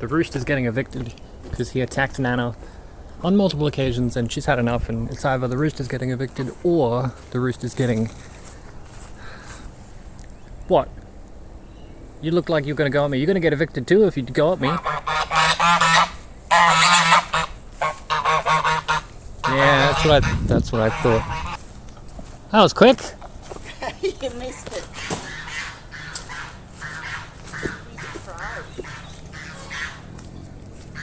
the Rooster's getting evicted because he attacked Nana on multiple occasions and she's had enough, and it's either the Rooster's getting evicted or the Rooster's getting... What? You look like you're gonna go at me. You're gonna get evicted too if you go at me. Yeah, that's what I thought. That was quick. You missed it.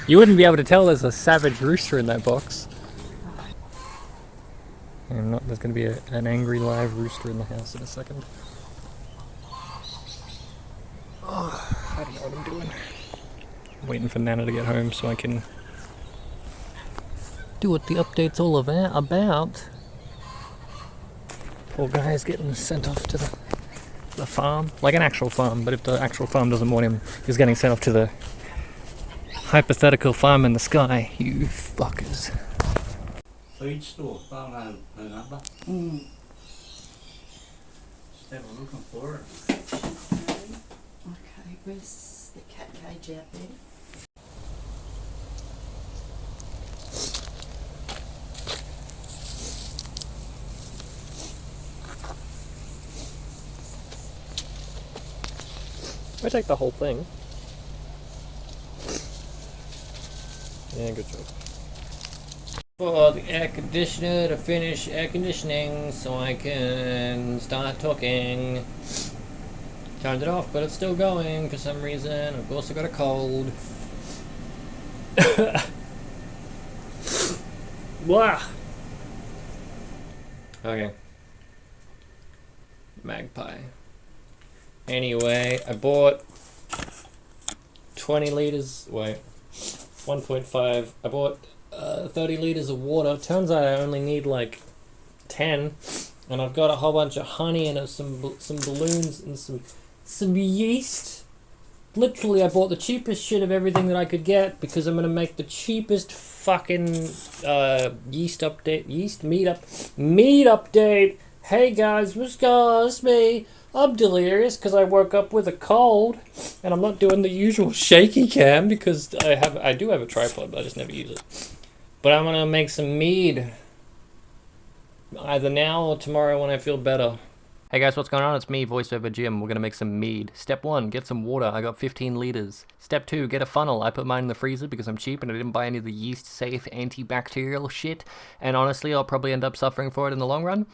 You wouldn't be able to tell there's a savage rooster in that box. And there's going to be an angry live rooster in the house in a second. Oh, I don't know what I'm doing. I'm waiting for Nana to get home so I can do what the update's all about. Poor guy's getting sent off to the farm. Like an actual farm, but if the actual farm doesn't want him, he's getting sent off to the hypothetical farm in the sky. You fuckers. Feed store, found no number. Just have a looking for it. Okay, where's the cat cage out there? I take the whole thing. Yeah, good job. For the air conditioner to finish air conditioning so I can start talking. Turned it off, but it's still going for some reason. I've also got a cold. Blah. Okay. Magpie. Anyway, I bought 20 liters. Wait. 1.5. I bought 30 liters of water. Turns out I only need like 10, and I've got a whole bunch of honey and some balloons and some yeast. Literally, I bought the cheapest shit of everything that I could get because I'm gonna make the cheapest fucking yeast mead update. Hey guys, what's going? It's me. I'm delirious because I woke up with a cold, and I'm not doing the usual shaky cam because I do have a tripod, but I just never use it. But I'm gonna make some mead either now or tomorrow when I feel better. Hey guys, what's going on? It's me, VoiceOver Jim. We're gonna make some mead. Step 1, get some water. I got 15 liters. Step 2, get a funnel. I put mine in the freezer because I'm cheap and I didn't buy any of the yeast-safe antibacterial shit. And honestly, I'll probably end up suffering for it in the long run.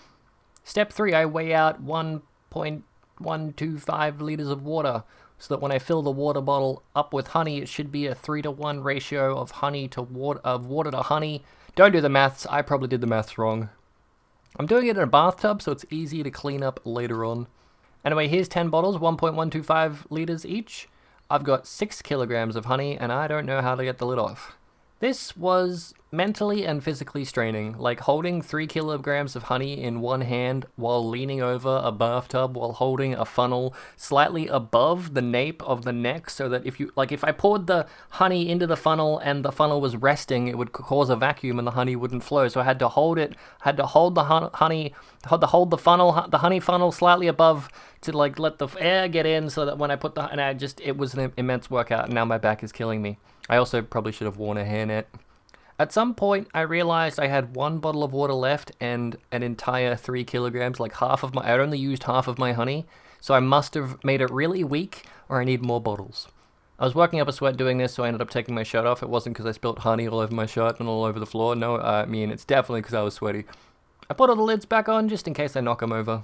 Step 3, I weigh out 1.125 liters of water, so that when I fill the water bottle up with honey, it should be a 3-to-1 ratio of water to honey. Don't do the maths. I probably did the maths wrong. I'm doing it in a bathtub, so it's easy to clean up later on. Anyway, here's 10 bottles, 1.125 liters each. I've got 6 kilograms of honey, and I don't know how to get the lid off. This was mentally and physically straining, like holding 3 kilograms of honey in one hand while leaning over a bathtub while holding a funnel slightly above the nape of the neck, so that if I poured the honey into the funnel and the funnel was resting, it would cause a vacuum and the honey wouldn't flow. So I had to hold the honey funnel slightly above to like let the air get in, so that when I put it was an immense workout, and now my back is killing me. I also probably should have worn a hairnet. At some point, I realized I had 1 bottle of water left and an entire 3 kilograms, like I only used half of my honey, so I must have made it really weak, or I need more bottles. I was working up a sweat doing this, so I ended up taking my shirt off. It wasn't because I spilt honey all over my shirt and all over the floor. No, I mean, it's definitely because I was sweaty. I put all the lids back on just in case I knock them over.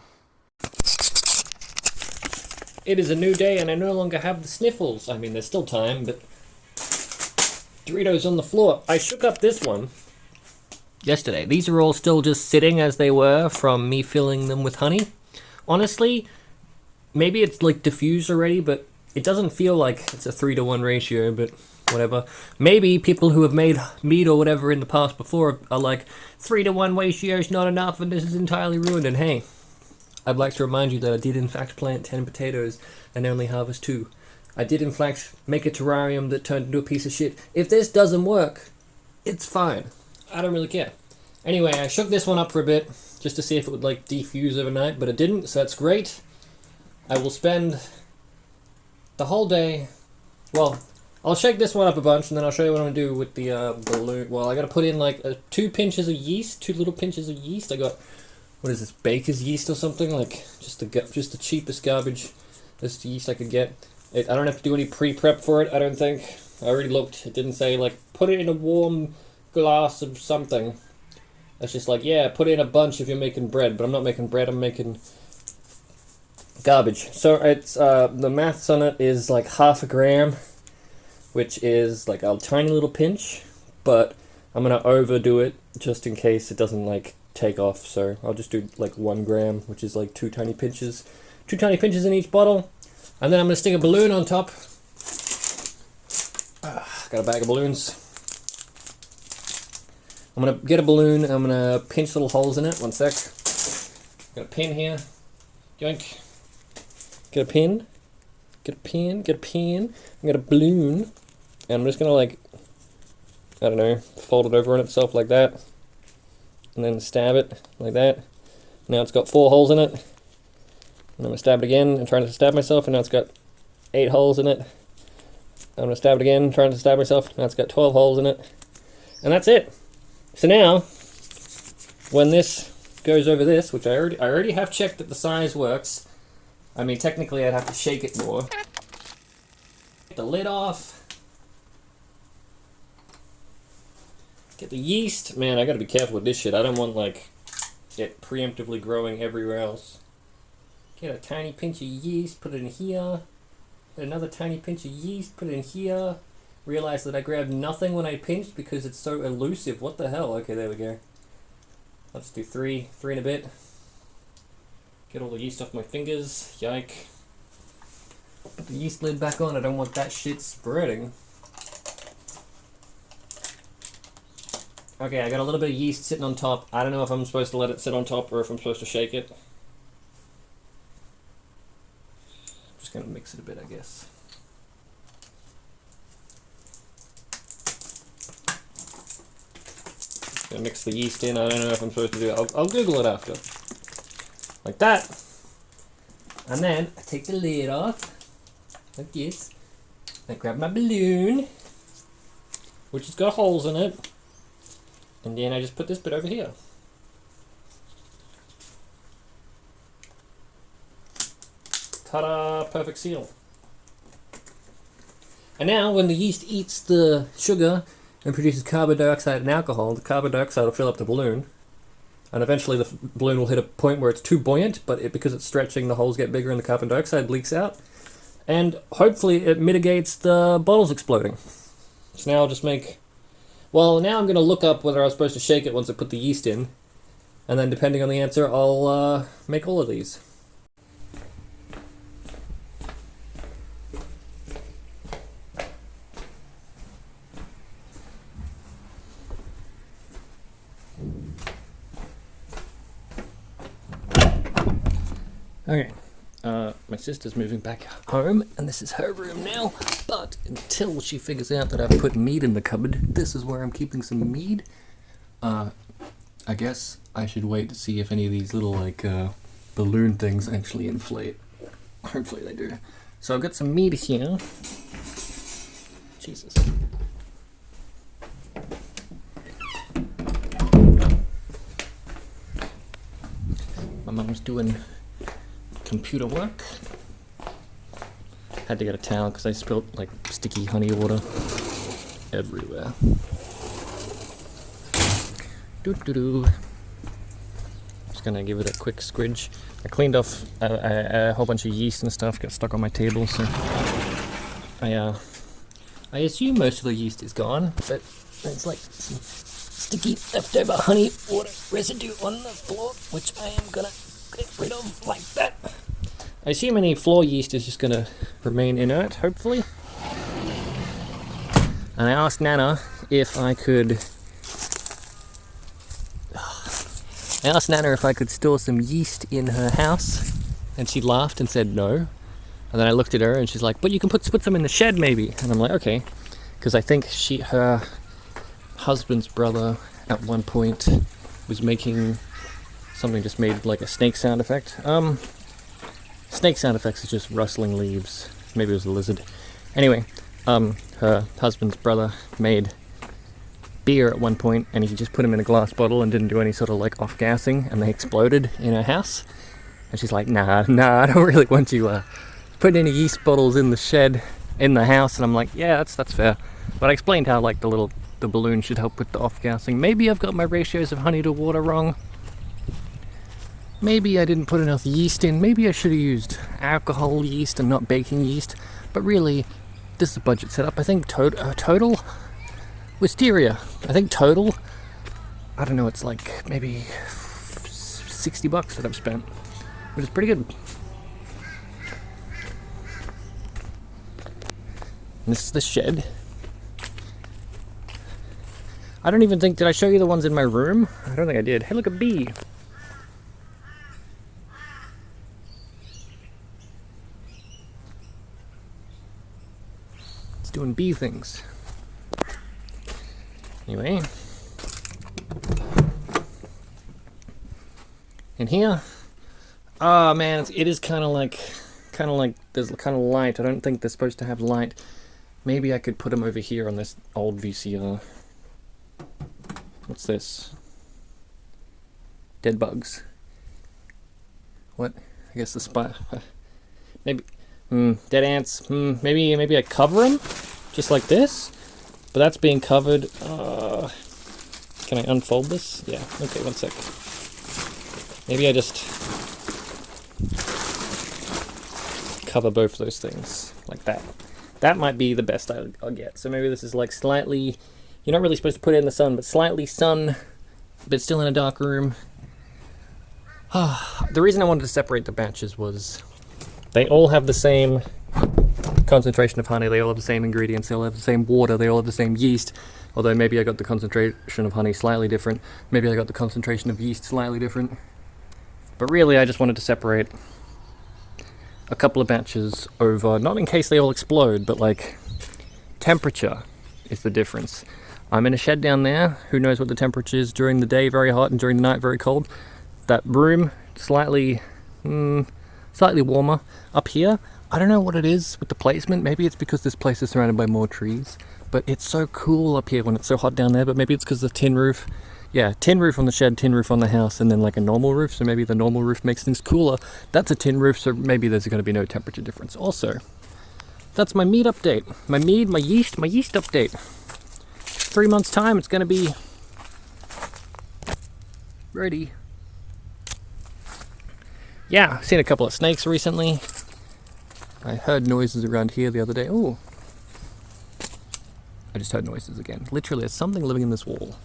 It is a new day and I no longer have the sniffles. I mean, there's still time, but... Doritos on the floor. I shook up this one yesterday. These are all still just sitting as they were from me filling them with honey. Honestly, maybe it's like diffused already, but it doesn't feel like it's a 3-to-1 ratio, but whatever. Maybe people who have made mead or whatever in the past before are like, 3-to-1 ratio is not enough and this is entirely ruined. And hey, I'd like to remind you that I did in fact plant 10 potatoes and only harvest 2. I did in fact make a terrarium that turned into a piece of shit. If this doesn't work, it's fine. I don't really care. Anyway, I shook this one up for a bit, just to see if it would like defuse overnight, but it didn't, so that's great. I will spend the whole day, well, I'll shake this one up a bunch, and then I'll show you what I'm gonna do with the balloon. Well, I gotta put in like 2 pinches of yeast, 2 little pinches of yeast. I got, what is this, baker's yeast or something? Like just the cheapest garbage. This yeast I could get. I don't have to do any pre-prep for it. I don't think. I already looked. It didn't say like put it in a warm glass of something. It's just like, yeah, put in a bunch if you're making bread. But I'm not making bread. I'm making garbage. So it's the maths on it is like 1/2 gram, which is like a tiny little pinch, but I'm gonna overdo it just in case it doesn't like take off. So I'll just do like 1 gram, which is like 2 tiny pinches. 2 tiny pinches in each bottle, and then I'm gonna stick a balloon on top. Got a bag of balloons. I'm gonna get a balloon. I'm gonna pinch little holes in it. One sec. Got a pin here. Yoink. Get a pin. Get a pin. Get a pin. I got a balloon, and I'm just gonna like, I don't know, fold it over on itself like that, and then stab it like that. Now it's got 4 holes in it. And I'm gonna stab it again. I'm trying to stab myself, and now it's got 8 holes in it. I'm gonna stab it again, trying to stab myself. Now it's got 12 holes in it, and that's it. So now, when this goes over this, which I already have checked that the size works. I mean, technically, I'd have to shake it more. Get the lid off. Get the yeast. Man, I gotta be careful with this shit. I don't want like it preemptively growing everywhere else. Get a tiny pinch of yeast, put it in here. Get another tiny pinch of yeast, put it in here. Realize that I grabbed nothing when I pinched because it's so elusive. What the hell? Okay, there we go. Let's do 3 and a bit. Get all the yeast off my fingers. Yike. Put the yeast lid back on. I don't want that shit spreading. Okay, I got a little bit of yeast sitting on top. I don't know if I'm supposed to let it sit on top or if I'm supposed to shake it. Just gonna mix it a bit, I guess. Gonna mix the yeast in. I don't know if I'm supposed to do it. I'll Google it after. Like that. And then I take the lid off. Like this. I grab my balloon, which has got holes in it. And then I just put this bit over here. Ta-da! Perfect seal. And now when the yeast eats the sugar and produces carbon dioxide and alcohol, the carbon dioxide will fill up the balloon. And eventually the balloon will hit a point where it's too buoyant, but because it's stretching, the holes get bigger and the carbon dioxide leaks out. And hopefully it mitigates the bottles exploding. So now I'll just make... Well, now I'm going to look up whether I was supposed to shake it once I put the yeast in. And then depending on the answer, I'll make all of these. Okay, my sister's moving back home, and this is her room now, but until she figures out that I've put mead in the cupboard, this is where I'm keeping some mead. I guess I should wait to see if any of these little, like, balloon things actually inflate. Hopefully they do. So I've got some mead here. Jesus. My mom's doing computer work. Had to get a towel because I spilled like sticky honey water everywhere. Just gonna give it a quick squidge. I cleaned off a whole bunch of yeast and stuff got stuck on my table, so I assume most of the yeast is gone, but it's like some sticky leftover honey water residue on the floor, which I am gonna get rid of like that. I assume any floor yeast is just gonna remain inert, hopefully. And I asked Nana if I could store some yeast in her house, and she laughed and said no. And then I looked at her and she's like, but you can put some in the shed maybe. And I'm like, okay, because I think her husband's brother at one point was making something, just made like a snake sound effect. Snake sound effects is just rustling leaves. Maybe it was a lizard. Anyway, her husband's brother made beer at one point, and he just put them in a glass bottle and didn't do any sort of like off-gassing, and they exploded in her house. And she's like, nah, I don't really want you putting any yeast bottles in the shed, in the house. And I'm like, yeah, that's fair. But I explained how like the balloon should help with the off-gassing. Maybe I've got my ratios of honey to water wrong. Maybe I didn't put enough yeast in. Maybe I should have used alcohol yeast and not baking yeast. But really, this is a budget setup. I think total wisteria. I think total, I don't know, it's like maybe $60 that I've spent, which is pretty good. And this is the shed. I don't even think, did I show you the ones in my room? I don't think I did. Hey, look, a bee. It's doing bee things. Anyway, in here, oh man, it is kind of like there's kind of light. I don't think they're supposed to have light. Maybe I could put them over here on this old VCR. What's this? Dead bugs. What? I guess the spot. Maybe dead ants. Maybe I cover them just like this. But that's being covered. Can I unfold this? Yeah. Okay, one sec. Maybe I just cover both those things like that. That might be the best I'll get. So maybe this is like slightly. You're not really supposed to put it in the sun, but slightly sun, but still in a dark room. The reason I wanted to separate the batches was they all have the same concentration of honey, they all have the same ingredients, they all have the same water, they all have the same yeast, although maybe I got the concentration of honey slightly different, maybe I got the concentration of yeast slightly different, but really I just wanted to separate a couple of batches over, not in case they all explode, but like temperature is the difference. I'm in a shed down there, who knows what the temperature is during the day, very hot, and during the night very cold. That room, slightly warmer. Up here, I don't know what it is with the placement. Maybe it's because this place is surrounded by more trees. But it's so cool up here when it's so hot down there. But maybe it's because of the tin roof. Yeah, tin roof on the shed, tin roof on the house, and then like a normal roof. So maybe the normal roof makes things cooler. That's a tin roof, so maybe there's going to be no temperature difference. Also, that's my mead update. My yeast update. 3 months time, it's going to be ready. Yeah, I've seen a couple of snakes recently. I heard noises around here the other day. Ooh. I just heard noises again. Literally, there's something living in this wall.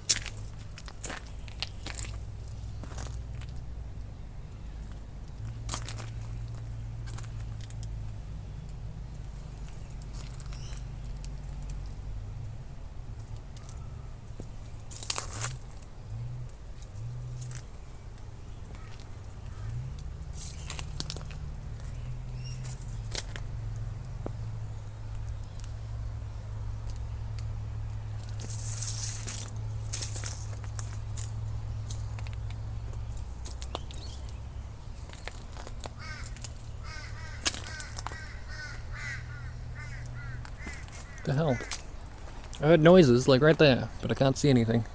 The hell? I heard noises, like right there, but I can't see anything.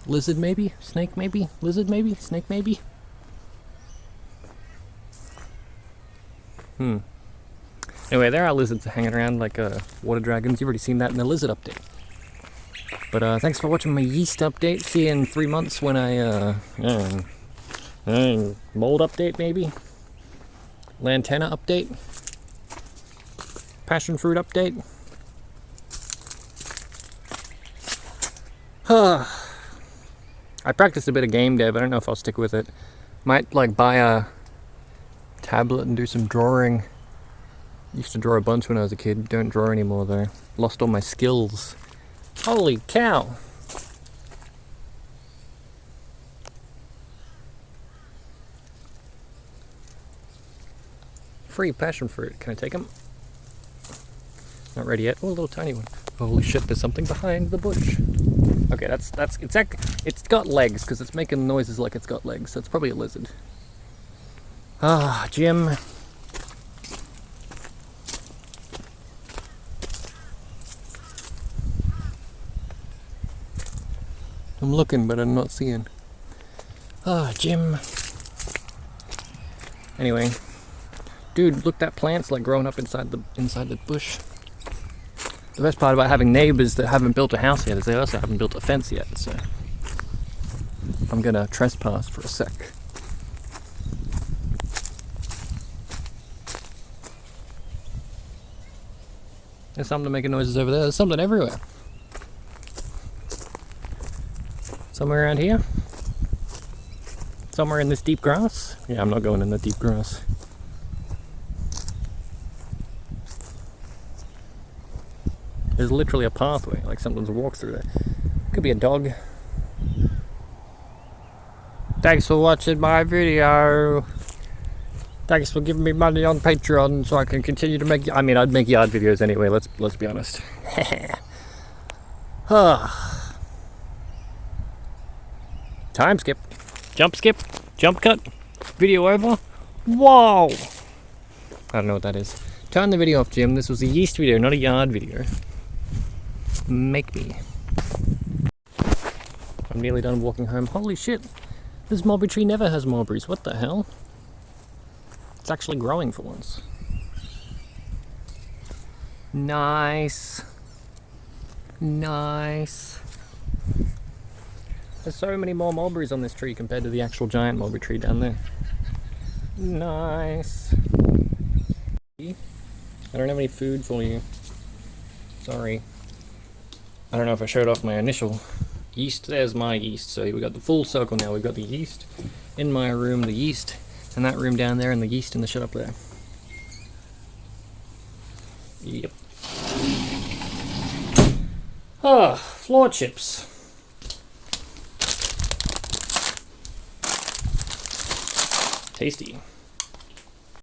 Lizard maybe? Snake maybe? Lizard maybe? Snake maybe? Anyway, there are lizards hanging around like water dragons. You've already seen that in the lizard update. But thanks for watching my yeast update. See you in 3 months when mold update maybe? Lantana update? Passion fruit update? I practiced a bit of game dev. I don't know if I'll stick with it. Might like buy a tablet and do some drawing. Used to draw a bunch when I was a kid. Don't draw anymore though. Lost all my skills. Holy cow! Free passion fruit. Can I take them? Not ready yet. Oh, a little tiny one. Holy shit! There's something behind the bush. Okay, it's got legs because it's making noises like it's got legs. So it's probably a lizard. Jim. I'm looking, but I'm not seeing. Ah, Jim. Anyway, dude, look, that plant's like growing up inside the bush. The best part about having neighbors that haven't built a house yet is they also haven't built a fence yet. So I'm gonna trespass for a sec. There's something making noises over there. There's something everywhere. Somewhere around here? Somewhere in this deep grass? Yeah, I'm not going in the deep grass. There's literally a pathway, like something's walked through there. Could be a dog. Thanks for watching my video. Thanks for giving me money on Patreon so I can continue to make... I mean, I'd make yard videos anyway, let's be honest. Time skip. Jump skip. Jump cut. Video over. Whoa! I don't know what that is. Turn the video off, Jim. This was a yeast video, not a yard video. Make me. I'm nearly done walking home. Holy shit. This mulberry tree never has mulberries. What the hell? It's actually growing for once. Nice. Nice. There's so many more mulberries on this tree compared to the actual giant mulberry tree down there. Nice. I don't have any food for you. Sorry. I don't know if I showed off my initial yeast. There's my yeast. So we got the full circle now. We've got the yeast in my room, the yeast in that room down there, and the yeast in the shit up there. Yep. Ah, floor chips. Tasty.